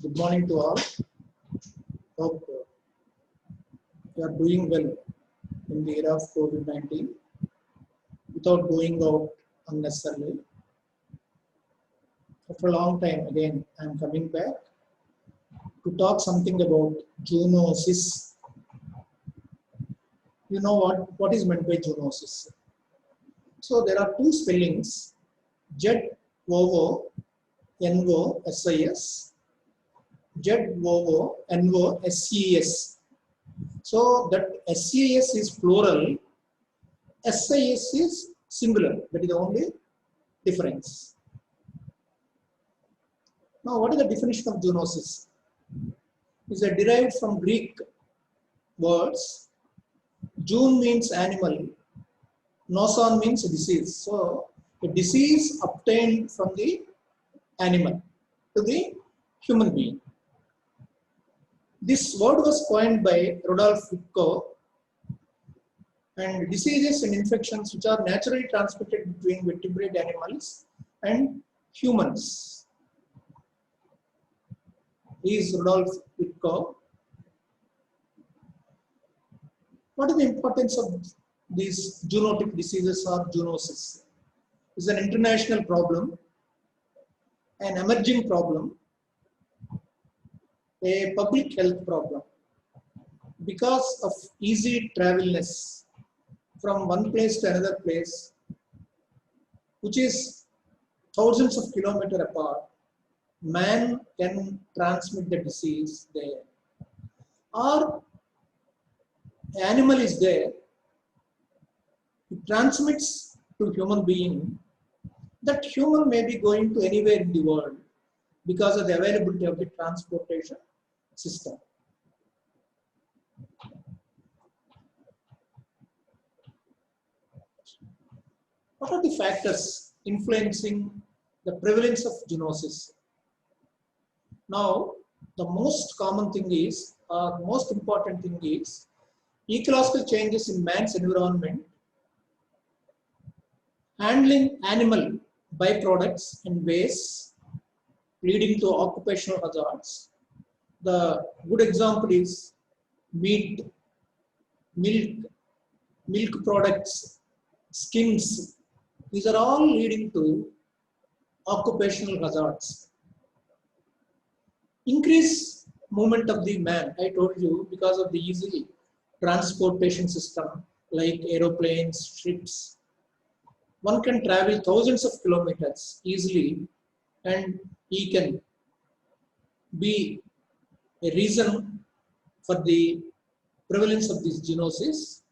Good morning to all. Hope you are doing well in the era of COVID-19 without going out unnecessarily. After a long time, again, I am coming back to talk something about zoonosis. You know what is meant by zoonosis? So there are two spellings, Z-O-O-N-O-S-I-S, Z-O-O-N-O-S-E-S. So that SES is plural, SIS is singular. That is the only difference. Now, what is the definition of zoonosis? It is derived from Greek words. Zoon means animal, noson means disease. So, a disease obtained from the animal to the human being. This word was coined by Rudolf Virchow, and diseases and infections which are naturally transmitted between vertebrate animals and humans. He is Rudolf Virchow. What is the importance of these zoonotic diseases or zoonosis? It is an international problem, an emerging problem, a public health problem. Because of easy travelness from one place to another place, which is thousands of kilometers apart, man can transmit the disease there. Or animal is there, it transmits to human being. That human may be going to anywhere in the world because of the availability of the transportation system. What are the factors influencing the prevalence of zoonosis? Now, the most common thing is, most important thing is, ecological changes in man's environment, handling animal byproducts and waste leading to occupational hazards. The good example is meat, milk products, skins. These are all leading to occupational hazards. Increase movement of the man, I told you, because of the easy transportation system like aeroplanes, ships. One can travel thousands of kilometers easily, and he can be a reason for the prevalence of this zoonosis.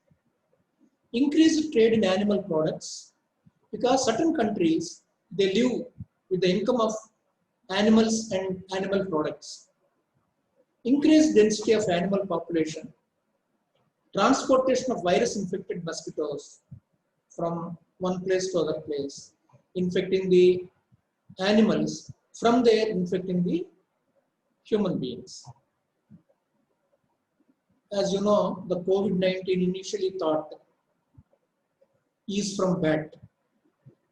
Increased trade in animal products, because certain countries, they live with the income of animals and animal products. Increased density of animal population, transportation of virus infected mosquitoes from one place to other place, infecting the animals, from there infecting the human beings. As you know, the COVID-19 initially thought is from bat.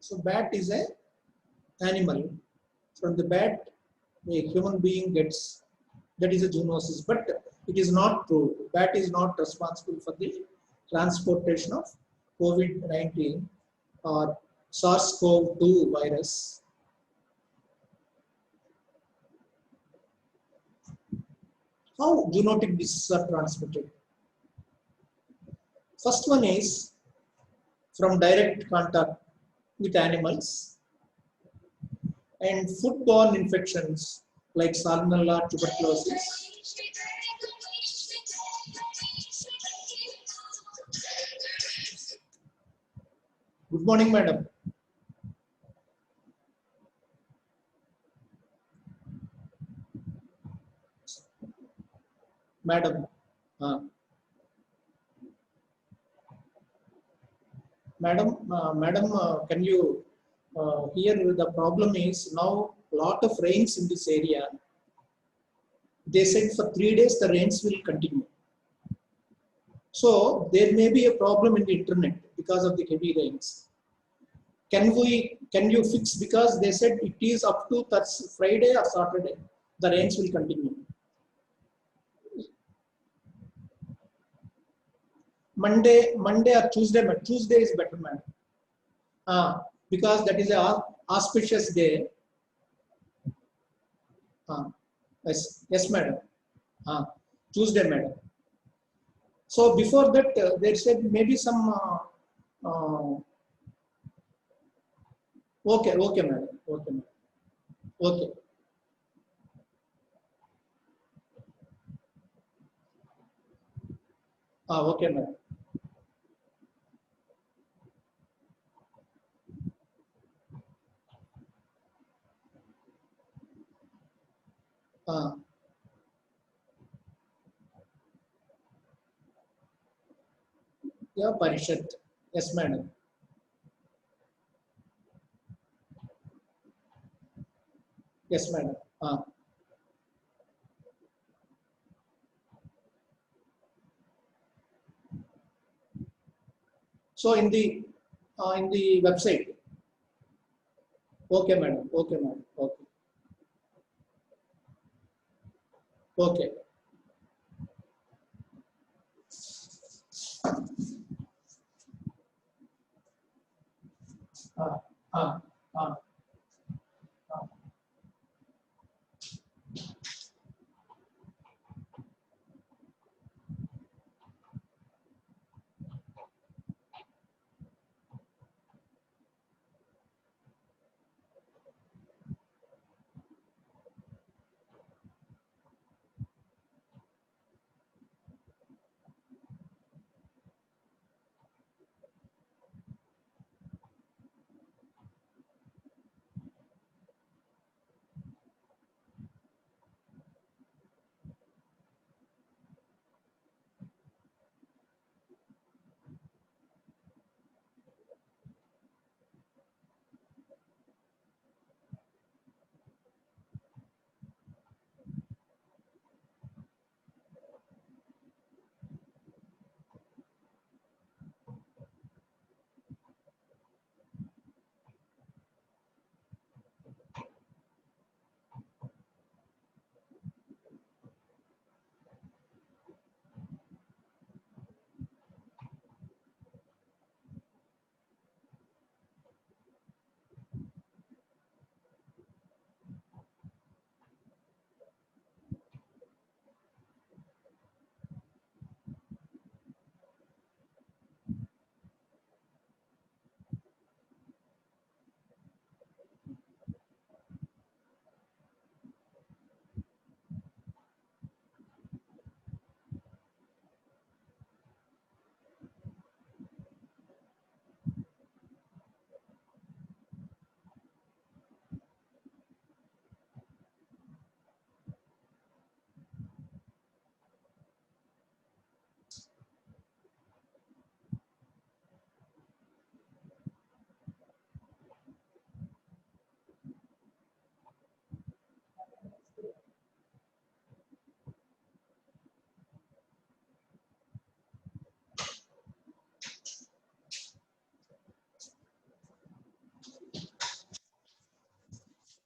So bat is an animal. From the bat, a human being gets, that is a zoonosis. But it is not true. Bat is not responsible for the transportation of COVID-19 or SARS-CoV-2 virus. How zoonotic diseases are transmitted? First one is from direct contact with animals and foodborne infections like Salmonella, tuberculosis. Good morning, madam. Madam. Madam, can you hear? The problem is now a lot of rains in this area. They said for 3 days the rains will continue. So there may be a problem in the internet because of the heavy rains. Can you fix, because they said it is up to Friday or Saturday. The rains will continue. Monday or Tuesday, but Tuesday is better, man. Because that is a auspicious day. Yes, madam. Tuesday, madam. So before that, they said maybe some. Okay, madam. Okay, madam. Okay. Okay, madam. Yeah, Parishad. Yes, madam. Yes, madam. So in the website. Okay, madam. Okay, madam. Okay. Okay. Uh, uh, uh, uh.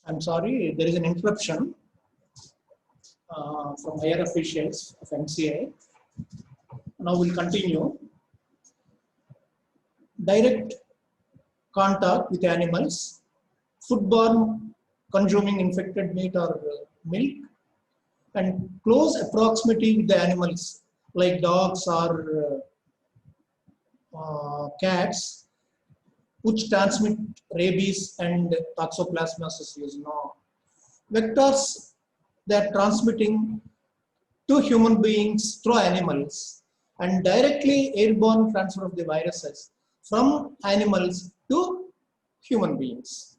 I'm sorry, there is an interruption from higher officials of NCI. Now we'll continue. Direct contact with animals, foodborne consuming infected meat or milk, and close proximity with the animals like dogs or cats, which transmit rabies and toxoplasmosis. Vectors that are transmitting to human beings through animals, and directly airborne transfer of the viruses from animals to human beings.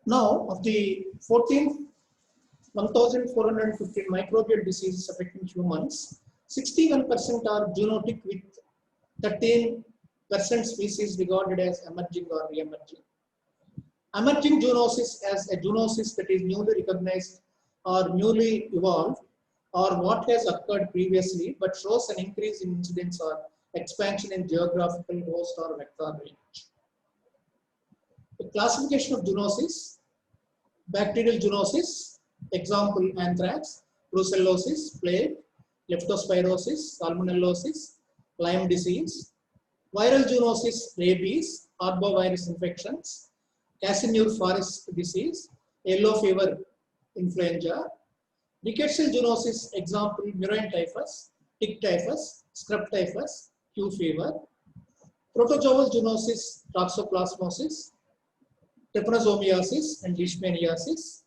Now, of the 1,415 microbial diseases affecting humans, 61% are zoonotic, with 13% species regarded as emerging or re-emerging. Emerging zoonosis as a zoonosis that is newly recognized or newly evolved, or what has occurred previously but shows an increase in incidence or expansion in geographical host or vector range. The classification of zoonosis, bacterial zoonosis, example anthrax, brucellosis, plague, leptospirosis, salmonellosis, Lyme disease, viral zoonosis, rabies, arbovirus infections, Casimir forest disease, yellow fever, influenza, rickettsial zoonosis, example murine typhus, tick typhus, scrub typhus, Q fever, protozoal zoonosis, toxoplasmosis, trypanosomiasis and leishmaniasis,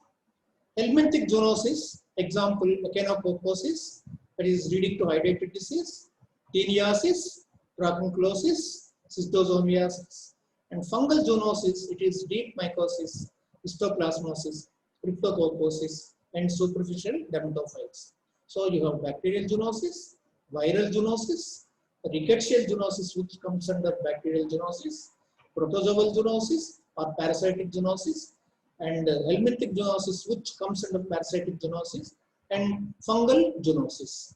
helminthic zoonosis, example echinococosis, that is leading to hydrated disease, teniasis, dracunculosis, schistosomiasis, and fungal zoonosis, it is deep mycosis, histoplasmosis, cryptococcosis, and superficial dermatophytes. So you have bacterial zoonosis, viral zoonosis, rickettsial zoonosis, which comes under bacterial zoonosis, protozoal zoonosis or parasitic zoonosis, and helminthic zoonosis, which comes under parasitic zoonosis, and fungal zoonosis.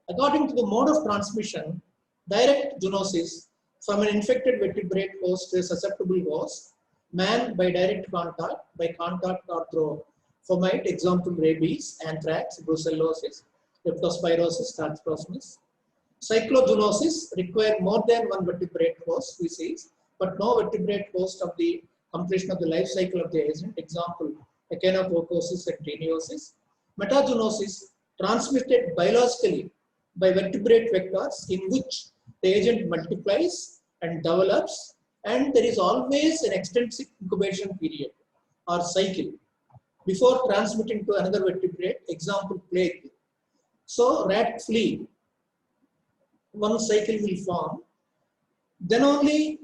According to the mode of transmission, direct zoonosis from an infected vertebrate host to a susceptible host, man by direct contact, by contact or through fomite, example rabies, anthrax, brucellosis, leptospirosis, toxoplasmosis. Cyclozoonosis require more than one vertebrate host species, but no vertebrate host of the completion of the life cycle of the agent, example echinococosis and teniosis. Metazoonosis transmitted biologically by vertebrate vectors in which the agent multiplies and develops, and there is always an extensive incubation period or cycle before transmitting to another vertebrate, example plague. So rat flea, one cycle will form, then only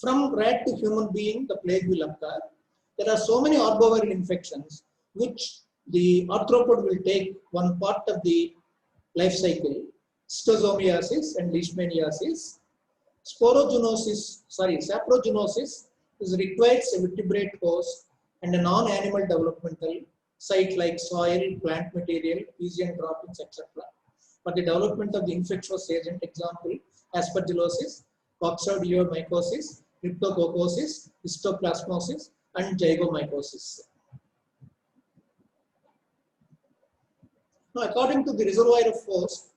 from rat to human being the plague will occur. There are so many arboviral infections which the arthropod will take one part of the life cycle, schistosomiasis and leishmaniasis. Saprogenosis requires a vertebrate host and a non-animal developmental site like soil, plant material, pigeon droppings, etc. For the development of the infectious agent, example aspergillosis, coccidiomycosis, cryptococcosis, histoplasmosis, and zygomycosis. Now, according to the reservoir of host,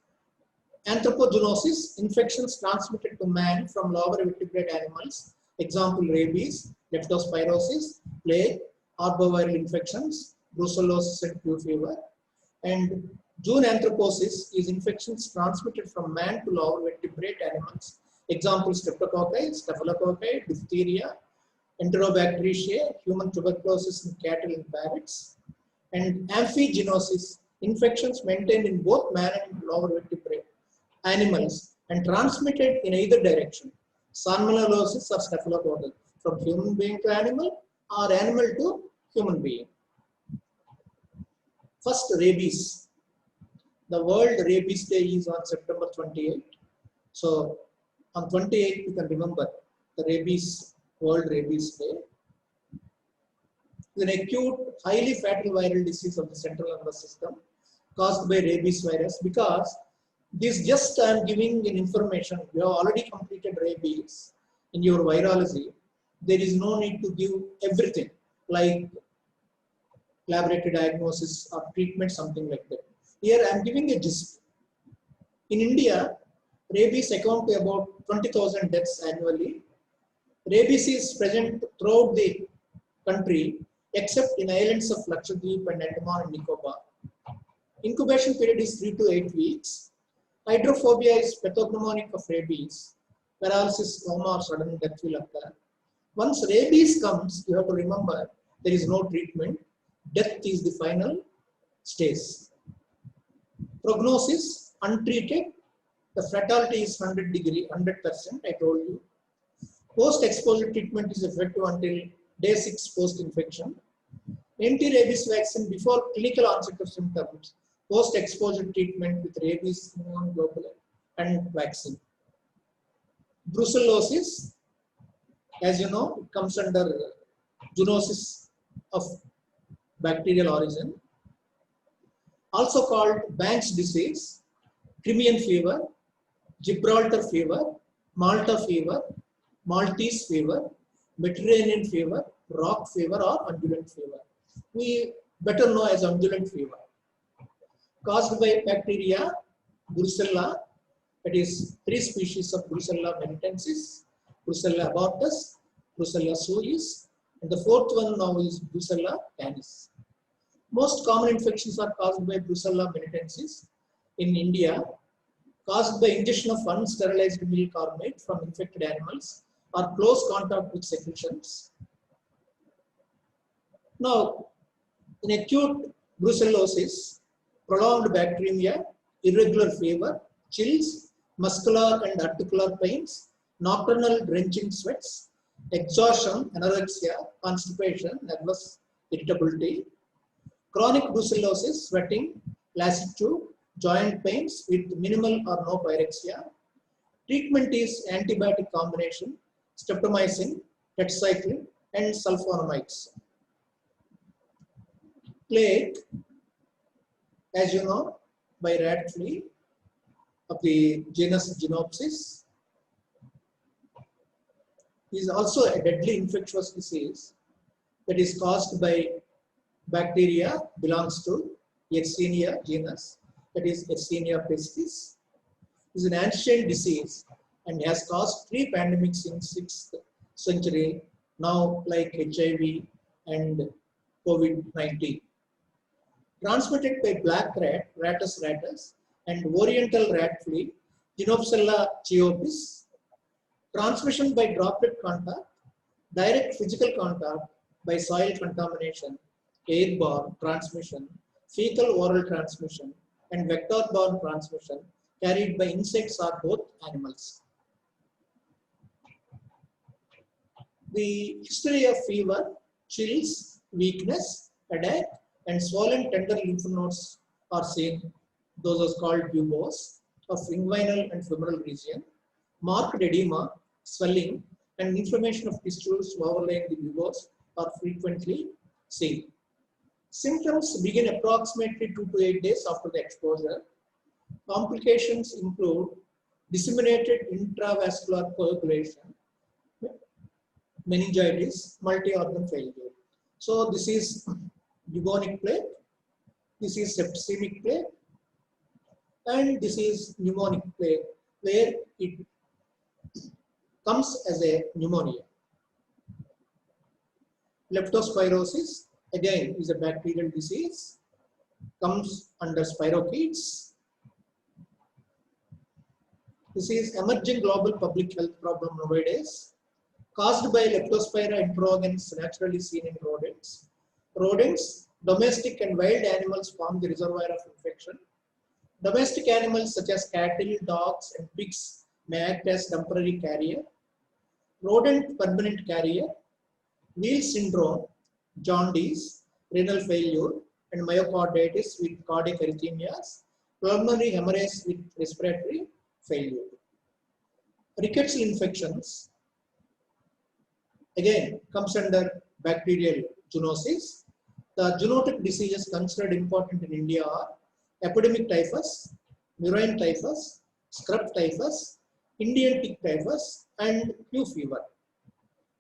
anthropozoonosis, infections transmitted to man from lower vertebrate animals, example rabies, leptospirosis, plague, arboviral infections, brucellosis and Q fever. And zoonoanthroposis is infections transmitted from man to lower vertebrate animals, example streptococci, staphylococci, diphtheria, enterobacteriaceae, human tuberculosis in cattle and parrots. And amphigenosis, infections maintained in both man and lower vertebrate animals and transmitted in either direction, salmonellosis or staphylococcus, from human being to animal or animal to human being. First, rabies. The World Rabies Day is on September 28. So, on 28th, you can remember the World Rabies Day. It's an acute, highly fatal viral disease of the central nervous system caused by rabies virus, because this just I am giving an information. You have already completed rabies in your virology. There is no need to give everything like laboratory diagnosis or treatment, something like that. Here I am giving a gist. In India, rabies account to about 20,000 deaths annually. Rabies is present throughout the country except in islands of Lakshadweep and Andaman and Nicobar. Incubation period is 3 to 8 weeks. Hydrophobia is pathognomonic of rabies. Paralysis, coma, or sudden death will occur. Once rabies comes, you have to remember there is no treatment. Death is the final stage. Prognosis, untreated, the fatality is 100%, I told you. Post-exposure treatment is effective until day 6 post-infection. Anti-rabies vaccine before clinical onset of symptoms. Post-exposure treatment with rabies immunoglobulin and vaccine. Brucellosis, as you know, it comes under zoonosis of bacterial origin. Also called Banks disease. Crimean fever, Gibraltar fever, Malta fever, Maltese fever, Mediterranean fever, rock fever or undulant fever. We better know as undulant fever. Caused by bacteria, Brucella, that is 3 species of Brucella melitensis, Brucella abortus, Brucella suis, and the 4th one now is Brucella canis. Most common infections are caused by Brucella melitensis in India, caused by ingestion of unsterilized milk or meat from infected animals or close contact with secretions. Now, in acute brucellosis, prolonged bacteremia, irregular fever, chills, muscular and articular pains, nocturnal drenching sweats, exhaustion, anorexia, constipation, nervous irritability, chronic brucellosis, sweating, lassitude, joint pains with minimal or no pyrexia. Treatment is antibiotic combination, streptomycin, tetracycline, and sulfonamides. Plague, as you know, by rat flea of the genus Genopsis, is also a deadly infectious disease that is caused by bacteria, belongs to Yersinia genus, that is Yersinia pestis. It is an ancient disease and has caused 3 pandemics in 6th century, now like HIV and COVID-19. Transmitted by black rat, Rattus rattus, and oriental rat flea, Genopsella cheopis. Transmission by droplet contact, direct physical contact by soil contamination, airborne transmission, fecal oral transmission, and vector-borne transmission carried by insects or both animals. The history of fever, chills, weakness, headache, and swollen tender lymph nodes are seen. Those are called buboes of inguinal and femoral region. Marked edema, swelling, and inflammation of tissues overlaying the buboes are frequently seen. Symptoms begin approximately 2 to 8 days after the exposure. Complications include disseminated intravascular coagulation, meningitis, multi-organ failure. So this is bubonic plague, this is septicemic plague, and this is pneumonic plague, where it comes as a pneumonia. Leptospirosis, again, is a bacterial disease, comes under spirochetes. This is emerging global public health problem nowadays, caused by Leptospira interrogans naturally seen in rodents. Rodents, domestic and wild animals form the reservoir of infection. Domestic animals such as cattle, dogs, and pigs may act as temporary carrier. Rodent permanent carrier, Wheel syndrome, jaundice, renal failure, and myocarditis with cardiac arrhythmias, pulmonary hemorrhage with respiratory failure. Rickettsial infections, again, comes under bacterial zoonosis. The zoonotic diseases considered important in India are epidemic typhus, murine typhus, scrub typhus, Indian tick typhus, and Q fever.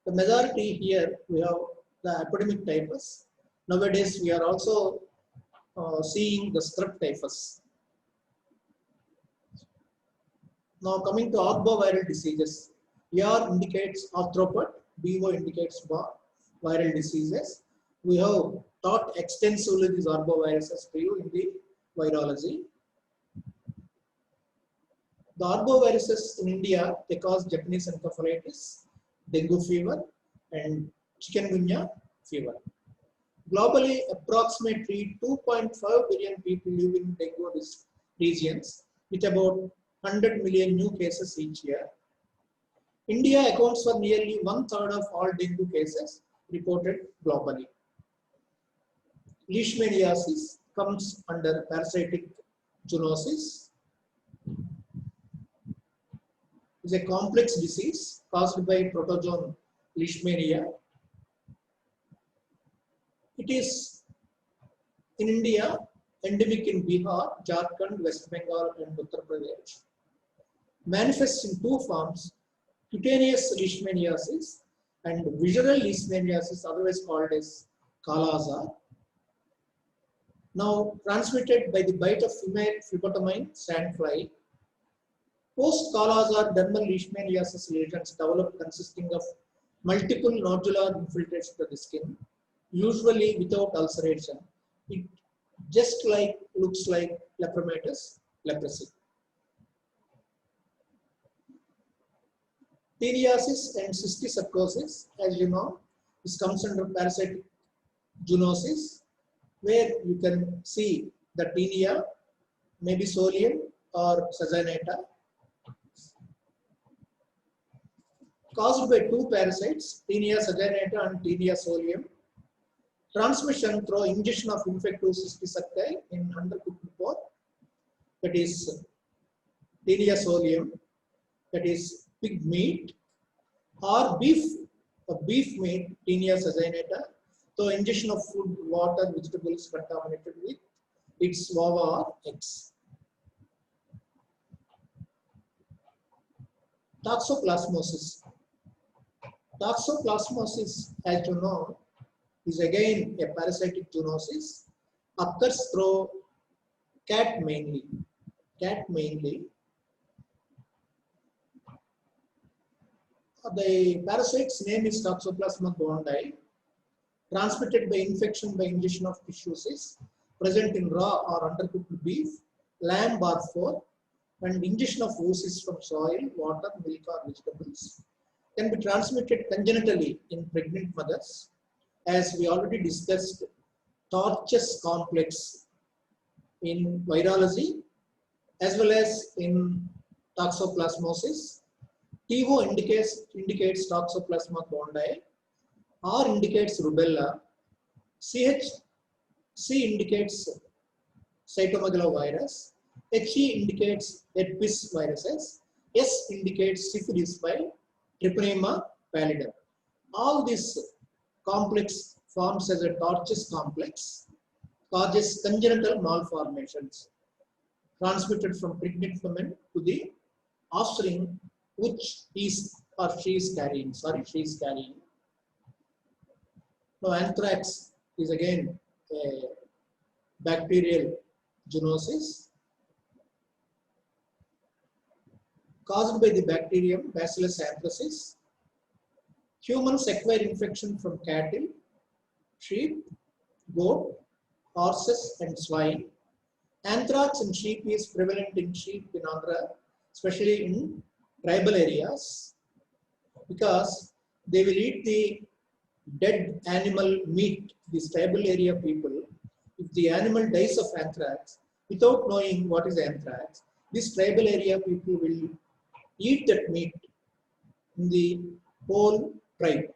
The majority here we have the epidemic typhus. Nowadays we are also seeing the scrub typhus. Now coming to arboviral diseases, ER indicates arthropod, BO indicates viral diseases. We have taught extensively these arboviruses to you in the virology. The arboviruses in India, they cause Japanese encephalitis, dengue fever, and chikungunya fever. Globally, approximately 2.5 billion people live in dengue regions with about 100 million new cases each year. India accounts for nearly 1/3 of all dengue cases reported globally. Leishmaniasis comes under parasitic zoonosis. It's a complex disease caused by protozoan Leishmania. It is in India, endemic in Bihar, Jharkhand, West Bengal, and Uttar Pradesh. Manifests in two forms, cutaneous leishmaniasis and visceral leishmaniasis, otherwise called as Kala-Azar. Now transmitted by the bite of female phlebotomine sandfly. Post-Kala-Azar dermal leishmaniasis lesions develop consisting of multiple nodular infiltrates to the skin, usually without ulceration. It just looks like lepromatous leprosy. Teniasis and cysticercosis, as you know, this comes under parasitic zoonosis, where you can see the tinea, maybe solium or saginata, caused by two parasites, tinea saginata and tinea solium. Transmission through ingestion of infective cysticerci in undercooked pork, that is tinea solium, that is pig meat, or beef meat, tinea saginata, so ingestion of food, water, vegetables contaminated with its ova or eggs. Toxoplasmosis. Toxoplasmosis, as you know, is again a parasitic zoonosis, occurs through cat mainly. The parasite's name is Toxoplasma gondii, transmitted by infection by ingestion of tissues present in raw or undercooked beef, lamb or pork, and ingestion of oocysts from soil, water, milk or vegetables. Can be transmitted congenitally in pregnant mothers, as we already discussed Torches complex in virology as well as in toxoplasmosis. TO indicates Toxoplasma gondii, R indicates rubella, C indicates cytomegalovirus, HE indicates herpes viruses, S indicates syphilis by Treponema pallidum. All this complex forms as a Torches complex, causes congenital malformations transmitted from pregnant women to the offspring which she is carrying. Now anthrax is again a bacterial zoonosis caused by the bacterium Bacillus anthracis. Humans acquire infection from cattle, sheep, goat, horses and swine. Anthrax in sheep is prevalent in sheep in Andhra, especially in tribal areas, because they will eat the dead animal meat, these tribal area people. If the animal dies of anthrax, without knowing what is anthrax, these tribal area people will eat that meat in the whole tribe.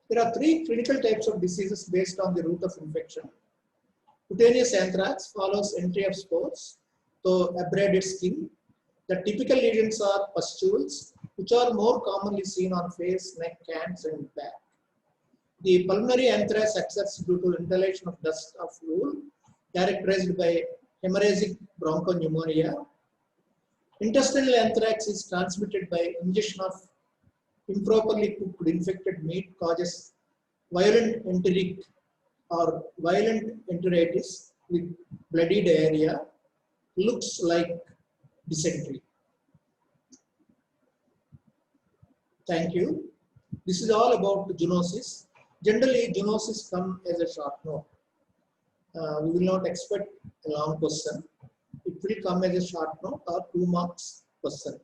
There are three clinical types of diseases based on the route of infection. Cutaneous anthrax follows entry of spores to abraded skin. The typical lesions are pustules, which are more commonly seen on face, neck, hands, and back. The pulmonary anthrax occurs due to inhalation of dust of wool, characterized by hemorrhagic bronchopneumonia. Intestinal anthrax is transmitted by ingestion of improperly cooked infected meat, causes violent enteric or violent enteritis with bloody diarrhea, looks like dysentery. Thank you. This is all about zoonosis. Generally, zoonosis come as a short note. We will not expect a long question. It will come as a short note or 2 marks question.